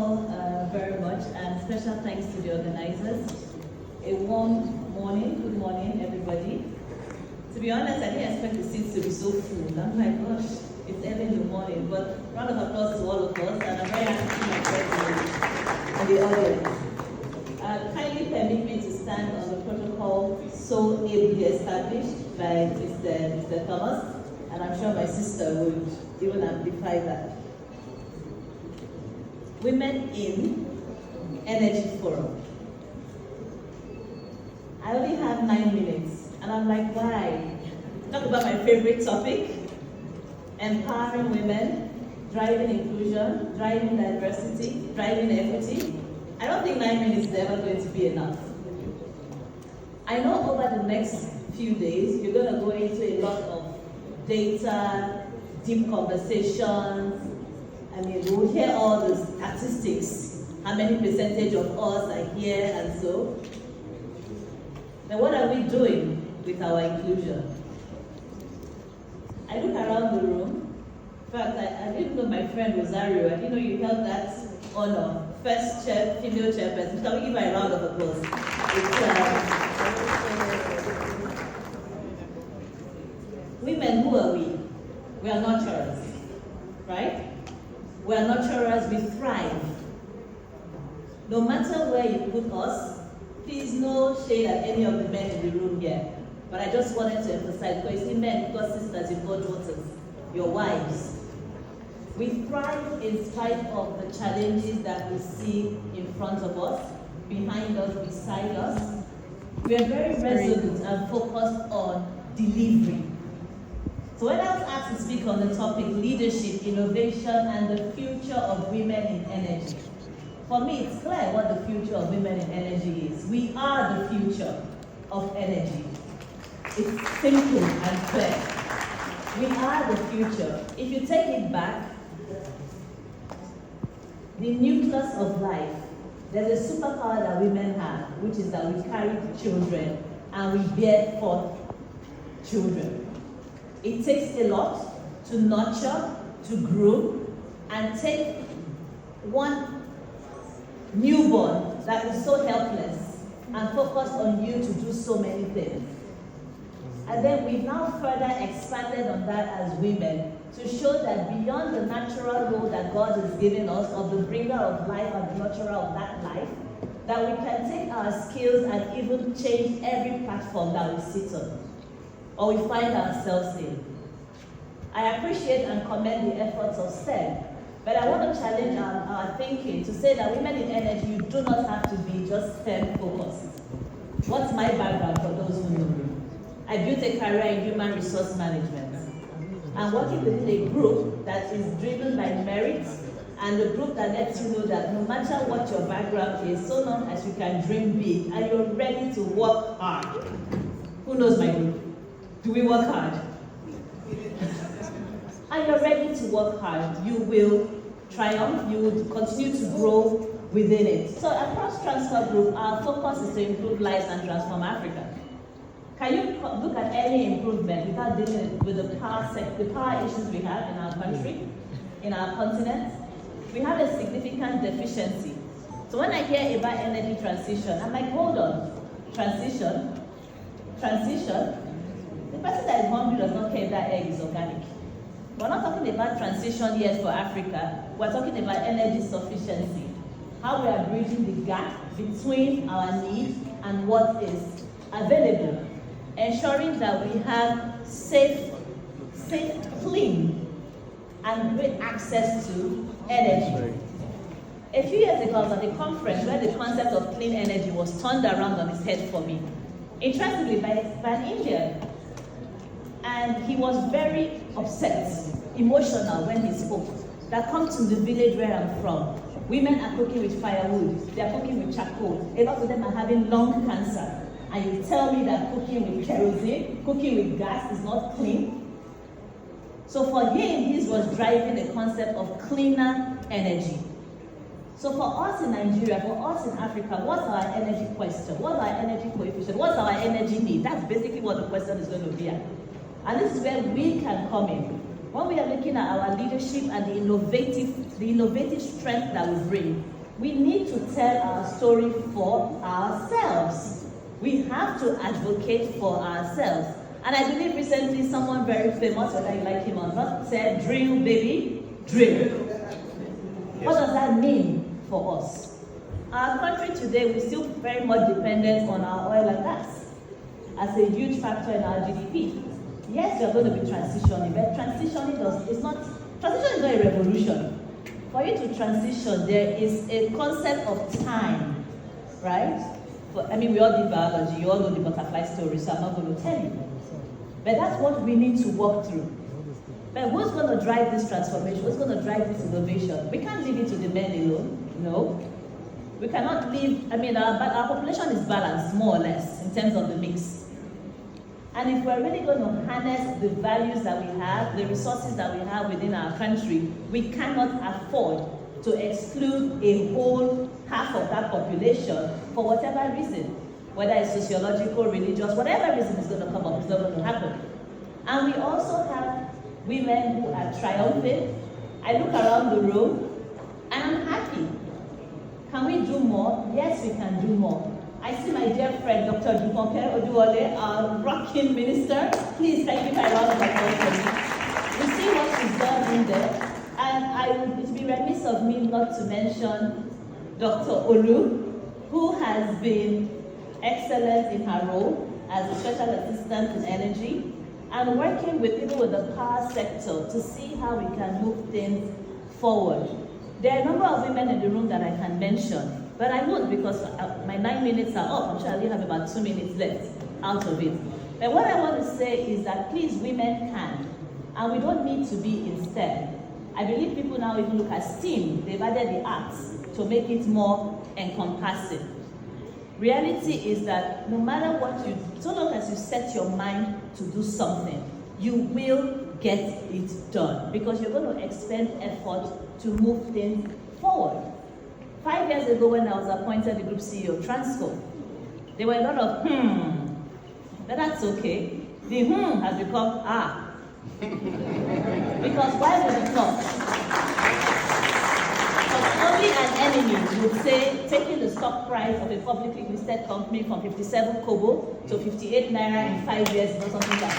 all very much, and special thanks to the organizers. A warm morning, good morning everybody. To be honest, I didn't expect the seats to be so full. I'm like, gosh, it's early in the morning, but round of applause to all of us, and I'm very happy to see my friends and the audience. Kindly permit me to stand on the protocol so ably established by Mr. Thomas, and I'm sure my sister would even amplify that. Women in Energy Forum. I only have 9 minutes, and I'm like, why? Talk about my favorite topic, empowering women, driving inclusion, driving diversity, driving equity. I don't think 9 minutes is ever going to be enough. I know over the next few days, you're going to go into a lot of data, deep conversations. I mean, we'll hear all the statistics, how many percentage of us are here and so. Then what are we doing with our inclusion? I look around the room. In fact, I didn't know my friend Rosario. I didn't know you held that honor. First female chairperson. Can we give her a round of applause? Women, who are we? We are nurturers, right? We are nurturers, we thrive. No matter where you put us, please no shade at any of the men in the room here. But I just wanted to emphasize, because you see men, you've got sisters, you've got daughters, your wives. We thrive in spite of the challenges that we see in front of us, behind us, beside us. We are very resolute and focused on delivery. So when I was asked to speak on the topic leadership, innovation, and the future of women in energy, for me it's clear what the future of women in energy is. We are the future of energy. It's simple and clear. We are the future. If you take it back, the nucleus of life, there's a superpower that women have, which is that we carry children and we bear forth children. It takes a lot to nurture, to grow, and take one newborn that is so helpless and focus on you to do so many things. And then we've now further expanded on that as women to show that beyond the natural role that God has given us of the bringer of life and the nurturer of that life, that we can take our skills and even change every platform that we sit on or we find ourselves in. I appreciate and commend the efforts of STEM, but I want to challenge our thinking to say that women in energy, you do not have to be just STEM focused. What's my background for those who know me? I built a career in human resource management. I'm working with a group that is driven by merit, and a group that lets you know that no matter what your background is, so long as you can dream big and you're ready to work hard. Who knows my group? Do we work hard? And you're ready to work hard, you will triumph, you will continue to grow within it. So across Transcorp Group, our focus is to improve lives and transform Africa. Can you look at any improvement without dealing with the power issues we have in our country, in our continent? We have a significant deficiency. So when I hear about energy transition, I'm like, hold on, transition? The person that is hungry does not care if that egg is organic. We're not talking about transition yet for Africa. We're talking about energy sufficiency. How we are bridging the gap between our needs and what is available. Ensuring that we have safe, clean, and great access to energy. A few years ago, I was at a conference where the concept of clean energy was turned around on its head for me. Interestingly, by an Indian. And he was very upset, emotional when he spoke. That comes from the village where I'm from. Women are cooking with firewood, they are cooking with charcoal. A lot of them are having lung cancer. And you tell me that cooking with kerosene, cooking with gas is not clean? So for him, this was driving the concept of cleaner energy. So for us in Nigeria, for us in Africa, what's our energy question? What's our energy coefficient? What's our energy need? That's basically what the question is going to be at. And this is where we can come in. When we are looking at our leadership and the innovative strength that we bring, We need to tell our story for ourselves. We have to advocate for ourselves. And I believe recently someone very famous, whether you like him or not, said, drill, baby, drill. What does that mean for us? Our country today, we're still very much dependent on our oil and gas as a huge factor in our GDP. Yes, we are going to be transitioning, but transitioning is not a revolution. For you to transition, there is a concept of time, right? We all did biology, you all know the butterfly story, so I'm not going to tell you. But that's what we need to walk through. But who's going to drive this transformation? Who's going to drive this innovation? We can't leave it to the men alone, no. We cannot leave, our population is balanced, more or less, in terms of the mix. And if we're really going to harness the values that we have, the resources that we have within our country, we cannot afford to exclude a whole half of that population for whatever reason, whether it's sociological, religious, whatever reason is going to come up, it's not going to happen. And we also have women who are triumphant. I look around the room and I'm happy. Can we do more? Yes, we can do more. I see my dear friend, Dr. Jumoke Oduwole, our rocking minister. Please, thank you for a round of applause for me. You see what she's done in there. And it would be remiss of me not to mention Dr. Olu, who has been excellent in her role as a special assistant in energy and working with people with the power sector to see how we can move things forward. There are a number of women in the room that I can mention. But I won't because my 9 minutes are up. I'm sure I only have about 2 minutes left out of it. But what I want to say is that please, women can. And we don't need to be in STEM. I believe people now even look at STEAM. They've added the arts to make it more encompassing. Reality is that no matter what you do, so long as you set your mind to do something, you will get it done. Because you're going to expend effort to move things forward. 5 years ago when I was appointed the group CEO of Transcorp, there were a lot of but that's okay. The has become Because why would it not? Because only an enemy would say taking the stock price of a publicly listed company from 57 kobo to 58 naira in 5 years is not something that's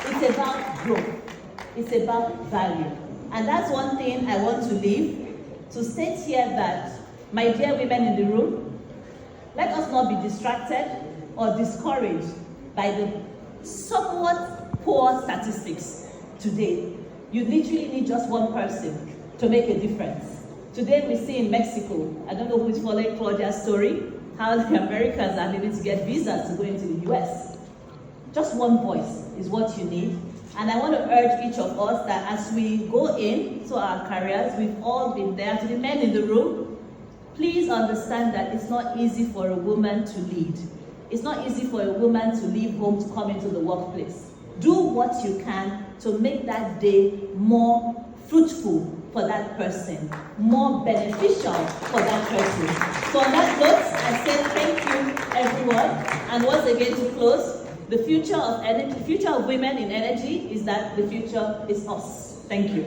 It's about growth. It's about value. And that's one thing I want to leave, to state here that, my dear women in the room, let us not be distracted or discouraged by the somewhat poor statistics today. You literally need just one person to make a difference. Today we see in Mexico, I don't know who's following Claudia's story, how the Americans are able to get visas to go into the US. Just one voice is what you need. And I want to urge each of us that as we go into our careers, we've all been there, to the men in the room, please understand that it's not easy for a woman to lead. It's not easy for a woman to leave home to come into the workplace. Do what you can to make that day more fruitful for that person, more beneficial for that person. So on that note, I say thank you, everyone. And once again, to close, the future of energy, the future of women in energy is that the future is us. Thank you.